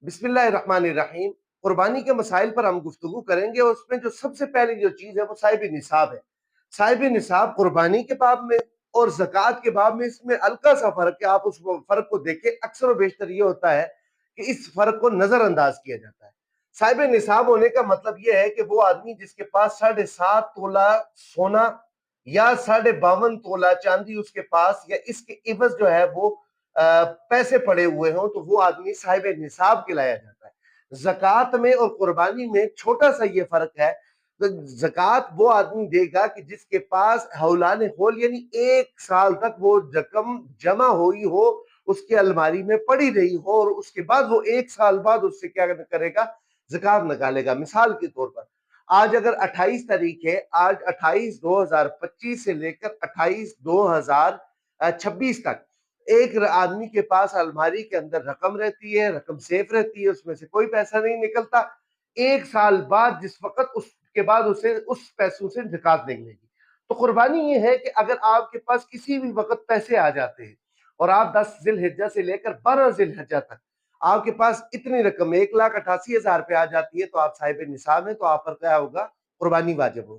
بسم اللہ الرحمن الرحیم۔ قربانی کے مسائل پر ہم گفتگو کریں گے اور اس میں جو سب سے پہلی جو چیز ہے وہ صاحب نصاب ہے۔ صاحب نصاب قربانی کے باب میں اور زکوٰۃ کے باب میں اس میں ہلکا سا فرق ہے، آپ اس فرق کو دیکھیں، اکثر و بیشتر یہ ہوتا ہے کہ اس فرق کو نظر انداز کیا جاتا ہے۔ صاحب نصاب ہونے کا مطلب یہ ہے کہ وہ آدمی جس کے پاس 7.5 تولہ سونا یا 52.5 تولہ چاندی اس کے پاس یا اس کے عوض جو ہے وہ پیسے پڑے ہوئے ہوں تو وہ آدمی صاحب نصاب کہلایا جاتا ہے۔ زکوٰۃ میں اور قربانی میں چھوٹا سا یہ فرق ہے۔ زکوٰۃ وہ آدمی دے گا کہ جس کے پاس حولان حول یعنی 1 سال تک وہ رقم جمع ہوئی ہو، اس کے الماری میں پڑی رہی ہو، اور اس کے بعد وہ 1 سال بعد اس سے کیا کرے گا؟ زکوٰۃ نکالے گا۔ مثال کے طور پر آج اگر 28 تاریخ ہے، آج 28/2025 سے لے کر 28/2026 تک ایک آدمی کے پاس الماری کے اندر رقم رہتی ہے، رقم سیف رہتی ہے، اس میں سے کوئی پیسہ نہیں نکلتا۔ 1 سال بعد جس وقت اس کے بعد اسے اس پیسوں سے زکوٰۃ نکلے گی۔ تو قربانی یہ ہے کہ اگر آپ کے پاس کسی بھی وقت پیسے آ جاتے ہیں اور آپ 10 ذی الحجہ سے لے کر 12 ذی الحجہ تک آپ کے پاس اتنی رقم 1,88,000 پہ آ جاتی ہے تو آپ صاحب نصاب ہیں، تو آپ پر کیا ہوگا؟ قربانی واجب ہوگی۔